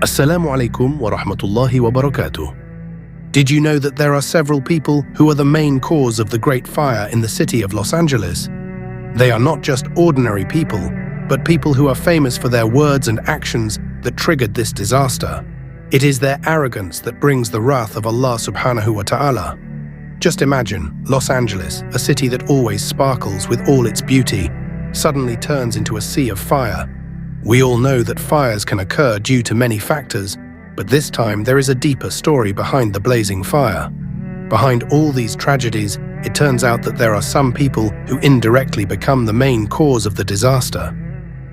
Assalamu alaikum wa rahmatullahi wa barakatuh. Did you know that there are several people who are the main cause of the great fire in the city of Los Angeles? They are not just ordinary people, but people who are famous for their words and actions that triggered this disaster. It is their arrogance that brings the wrath of Allah Subhanahu wa ta'ala. Just imagine Los Angeles, a city that always sparkles with all its beauty, suddenly turns into a sea of fire. We all know that fires can occur due to many factors, but this time there is a deeper story behind the blazing fire. Behind all these tragedies, it turns out that there are some people who indirectly become the main cause of the disaster.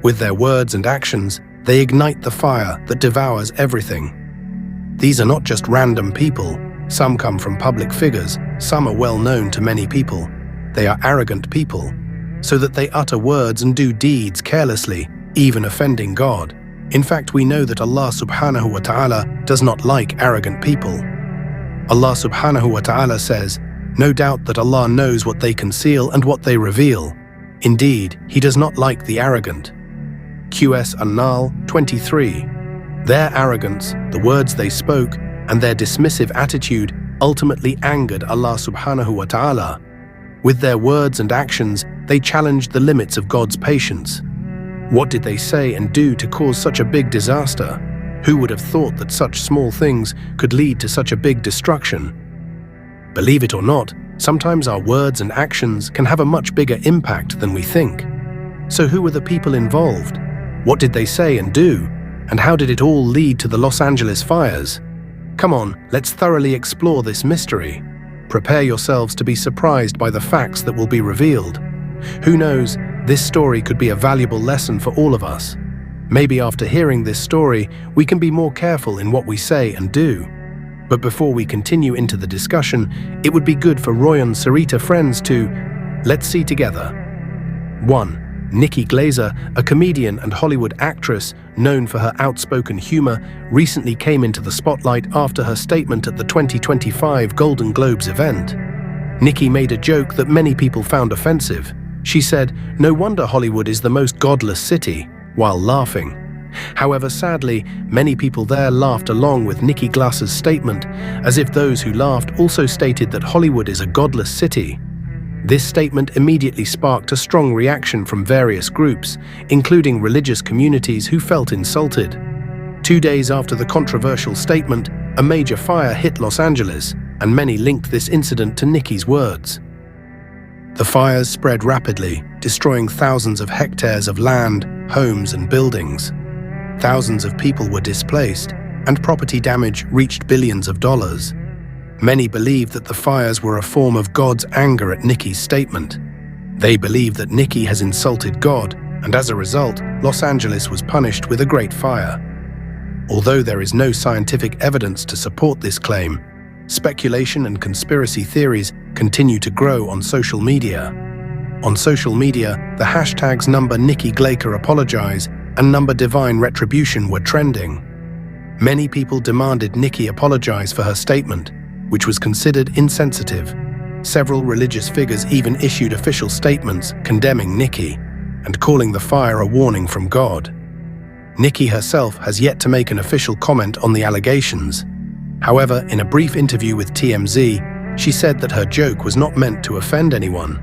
With their words and actions, they ignite the fire that devours everything. These are not just random people. Some come from public figures, some are well known to many people. They are arrogant people, so that they utter words and do deeds carelessly, even offending God. In fact, we know that Allah Subhanahu wa ta'ala does not like arrogant people. Allah Subhanahu wa ta'ala says, "No doubt that Allah knows what they conceal and what they reveal. Indeed, He does not like the arrogant." QS An-Nahl 23. Their arrogance, the words they spoke, and their dismissive attitude ultimately angered Allah Subhanahu wa ta'ala. With their words and actions, they challenged the limits of God's patience. What did they say and do to cause such a big disaster? Who would have thought that such small things could lead to such a big destruction? Believe it or not, sometimes our words and actions can have a much bigger impact than we think. So who were the people involved? What did they say and do? And how did it all lead to the Los Angeles fires? Come on, let's thoroughly explore this mystery. Prepare yourselves to be surprised by the facts that will be revealed. Who knows, this story could be a valuable lesson for all of us. Maybe after hearing this story, we can be more careful in what we say and do. But before we continue into the discussion, it would be good for Roy and Sarita friends to, let's see together. 1. Nikki Glaser, a comedian and Hollywood actress known for her outspoken humor, recently came into the spotlight after her statement at the 2025 Golden Globes event. Nikki made a joke that many people found offensive. She said, "No wonder Hollywood is the most godless city," while laughing. However, sadly, many people there laughed along with Nikki Glaser's statement, as if those who laughed also stated that Hollywood is a godless city. This statement immediately sparked a strong reaction from various groups, including religious communities who felt insulted. 2 days after the controversial statement, a major fire hit Los Angeles, and many linked this incident to Nikki's words. The fires spread rapidly, destroying thousands of hectares of land, homes, and buildings. Thousands of people were displaced, and property damage reached billions of dollars. Many believe that the fires were a form of God's anger at Nikki's statement. They believe that Nikki has insulted God, and as a result, Los Angeles was punished with a great fire. Although there is no scientific evidence to support this claim, speculation and conspiracy theories continue to grow on social media. On social media, the hashtags #Nikki Glaser apologize and #Divine Retribution were trending. Many people demanded Nikki apologize for her statement, which was considered insensitive. Several religious figures even issued official statements condemning Nikki and calling the fire a warning from God. Nikki herself has yet to make an official comment on the allegations. However, in a brief interview with TMZ, she said that her joke was not meant to offend anyone.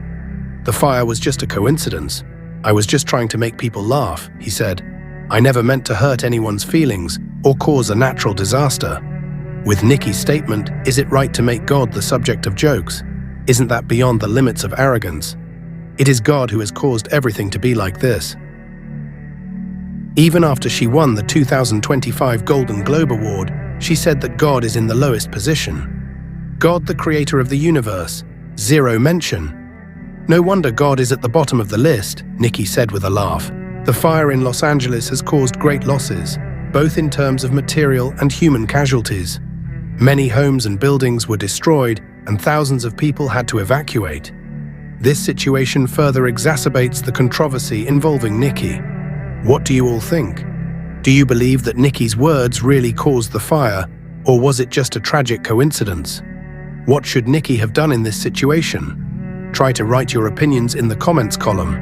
"The fire was just a coincidence. I was just trying to make people laugh," he said. "I never meant to hurt anyone's feelings or cause a natural disaster." With Nikki's statement, is it right to make God the subject of jokes? Isn't that beyond the limits of arrogance? It is God who has caused everything to be like this. Even after she won the 2025 Golden Globe Award, she said that God is in the lowest position. God, the creator of the universe, zero mention. "No wonder God is at the bottom of the list," Nikki said with a laugh. The fire in Los Angeles has caused great losses, both in terms of material and human casualties. Many homes and buildings were destroyed, and thousands of people had to evacuate. This situation further exacerbates the controversy involving Nikki. What do you all think? Do you believe that Nikki's words really caused the fire, or was it just a tragic coincidence? What should Nikki have done in this situation? Try to write your opinions in the comments column.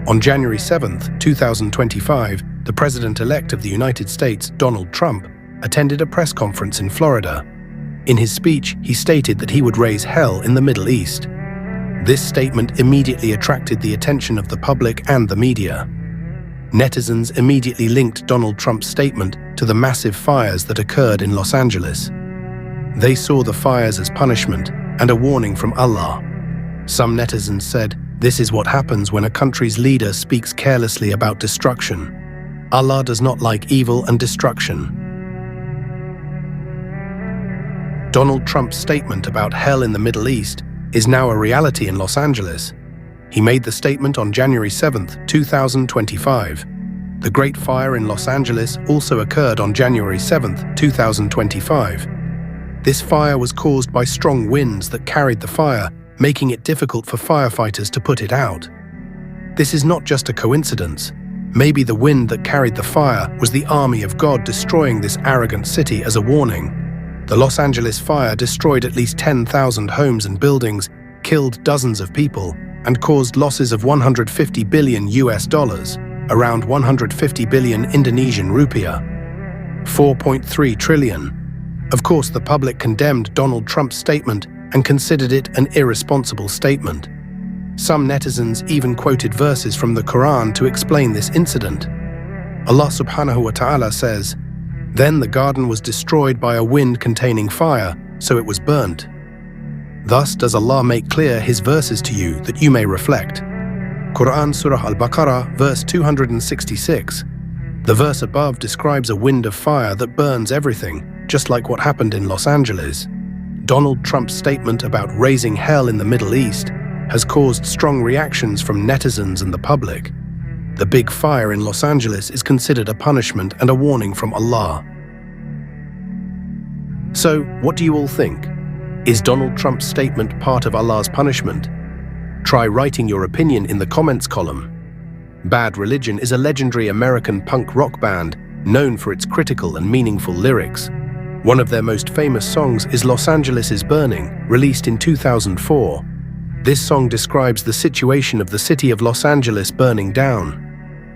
On January 7th, 2025, the President-elect of the United States, Donald Trump, attended a press conference in Florida. In his speech, he stated that he would raise hell in the Middle East. This statement immediately attracted the attention of the public and the media. Netizens immediately linked Donald Trump's statement to the massive fires that occurred in Los Angeles. They saw the fires as punishment and a warning from Allah. Some netizens said, "This is what happens when a country's leader speaks carelessly about destruction. Allah does not like evil and destruction." Donald Trump's statement about hell in the Middle East is now a reality in Los Angeles. He made the statement on January 7, 2025. The Great Fire in Los Angeles also occurred on January 7, 2025. This fire was caused by strong winds that carried the fire, making it difficult for firefighters to put it out. This is not just a coincidence. Maybe the wind that carried the fire was the army of God destroying this arrogant city as a warning. The Los Angeles fire destroyed at least 10,000 homes and buildings, killed dozens of people, and caused losses of $150 billion, around 150 billion Indonesian rupiah, 4.3 trillion. Of course, the public condemned Donald Trump's statement and considered it an irresponsible statement. Some netizens even quoted verses from the Quran to explain this incident. Allah Subhanahu wa ta'ala says, "Then the garden was destroyed by a wind containing fire, so it was burnt." Thus does Allah make clear His verses to you that you may reflect. Quran Surah Al-Baqarah, verse 266. The verse above describes a wind of fire that burns everything, just like what happened in Los Angeles. Donald Trump's statement about raising hell in the Middle East has caused strong reactions from netizens and the public. The big fire in Los Angeles is considered a punishment and a warning from Allah. So, what do you all think? Is Donald Trump's statement part of Allah's punishment? Try writing your opinion in the comments column. Bad Religion is a legendary American punk rock band known for its critical and meaningful lyrics. One of their most famous songs is Los Angeles is Burning, released in 2004. This song describes the situation of the city of Los Angeles burning down.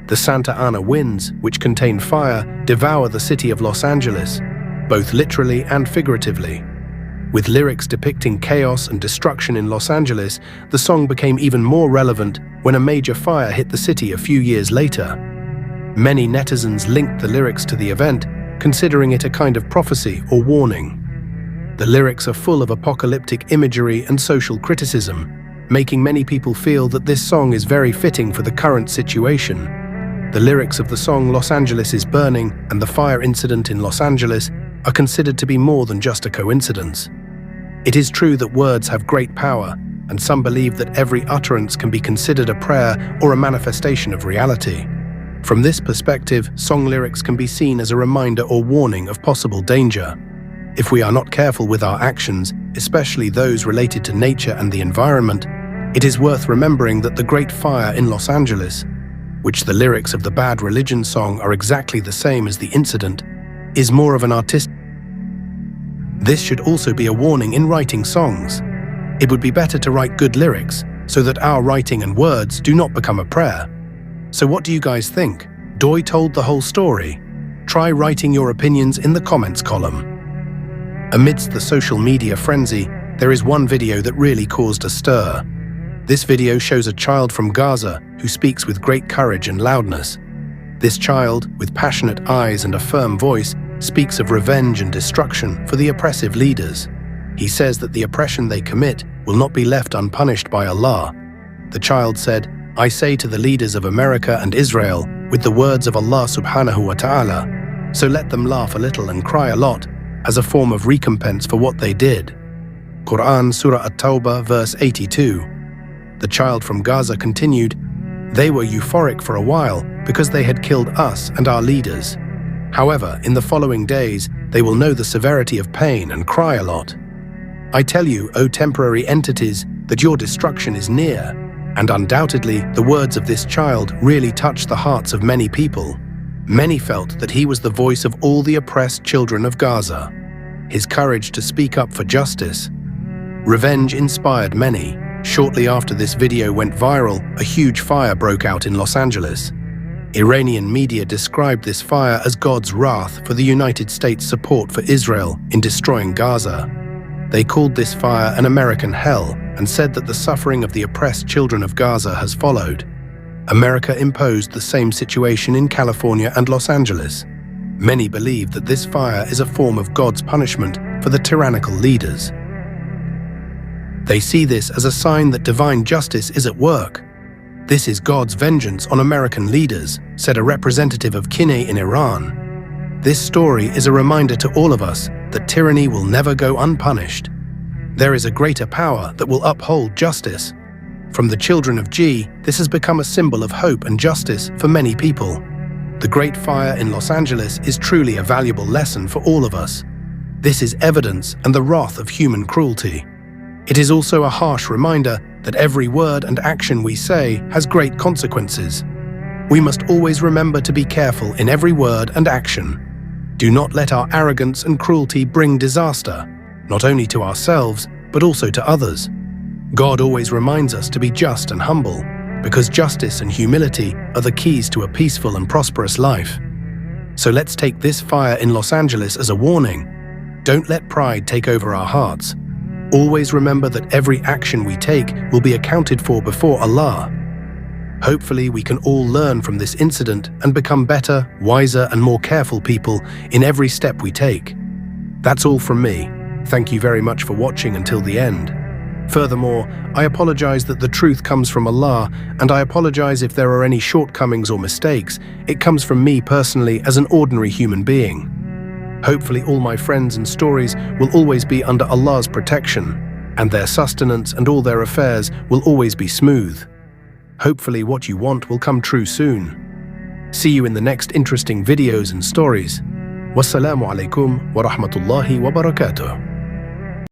The Santa Ana winds, which contain fire, devour the city of Los Angeles, both literally and figuratively. With lyrics depicting chaos and destruction in Los Angeles, the song became even more relevant when a major fire hit the city a few years later. Many netizens linked the lyrics to the event, considering it a kind of prophecy or warning. The lyrics are full of apocalyptic imagery and social criticism, making many people feel that this song is very fitting for the current situation. The lyrics of the song Los Angeles is Burning and the fire incident in Los Angeles are considered to be more than just a coincidence. It is true that words have great power, and some believe that every utterance can be considered a prayer or a manifestation of reality. From this perspective, song lyrics can be seen as a reminder or warning of possible danger. If we are not careful with our actions, especially those related to nature and the environment, it is worth remembering that the Great Fire in Los Angeles, which the lyrics of the Bad Religion song are exactly the same as the incident, is more of an artistic. This should also be a warning in writing songs. It would be better to write good lyrics so that our writing and words do not become a prayer. So what do you guys think? Doi told the whole story? Try writing your opinions in the comments column. Amidst the social media frenzy, there is one video that really caused a stir. This video shows a child from Gaza who speaks with great courage and loudness. This child, with passionate eyes and a firm voice, speaks of revenge and destruction for the oppressive leaders. He says that the oppression they commit will not be left unpunished by Allah. The child said, "I say to the leaders of America and Israel with the words of Allah Subhanahu wa ta'ala, so let them laugh a little and cry a lot as a form of recompense for what they did." Quran Surah At-Tawbah verse 82. The child from Gaza continued, "They were euphoric for a while because they had killed us and our leaders. However, in the following days, they will know the severity of pain and cry a lot. I tell you, O temporary entities, that your destruction is near." And undoubtedly, the words of this child really touched the hearts of many people. Many felt that he was the voice of all the oppressed children of Gaza. His courage to speak up for justice. Revenge inspired many. Shortly after this video went viral, a huge fire broke out in Los Angeles. Iranian media described this fire as God's wrath for the United States' support for Israel in destroying Gaza. They called this fire an American hell and said that the suffering of the oppressed children of Gaza has followed. America imposed the same situation in California and Los Angeles. Many believe that this fire is a form of God's punishment for the tyrannical leaders. They see this as a sign that divine justice is at work. This is God's vengeance on American leaders, said a representative of Kineh in Iran. This story is a reminder to all of us that tyranny will never go unpunished. There is a greater power that will uphold justice. From the children of G, this has become a symbol of hope and justice for many people. The Great Fire in Los Angeles is truly a valuable lesson for all of us. This is evidence and the wrath of human cruelty. It is also a harsh reminder that every word and action we say has great consequences. We must always remember to be careful in every word and action. Do not let our arrogance and cruelty bring disaster, not only to ourselves, but also to others. God always reminds us to be just and humble, because justice and humility are the keys to a peaceful and prosperous life. So let's take this fire in Los Angeles as a warning. Don't let pride take over our hearts. Always remember that every action we take will be accounted for before Allah. Hopefully, we can all learn from this incident and become better, wiser, and more careful people in every step we take. That's all from me. Thank you very much for watching until the end. Furthermore, I apologize that the truth comes from Allah, and I apologize if there are any shortcomings or mistakes. It comes from me personally as an ordinary human being. Hopefully all my friends and stories will always be under Allah's protection, and their sustenance and all their affairs will always be smooth. Hopefully what you want will come true soon. See you in the next interesting videos and stories. Wassalamu alaikum wa rahmatullahi wa barakatuh.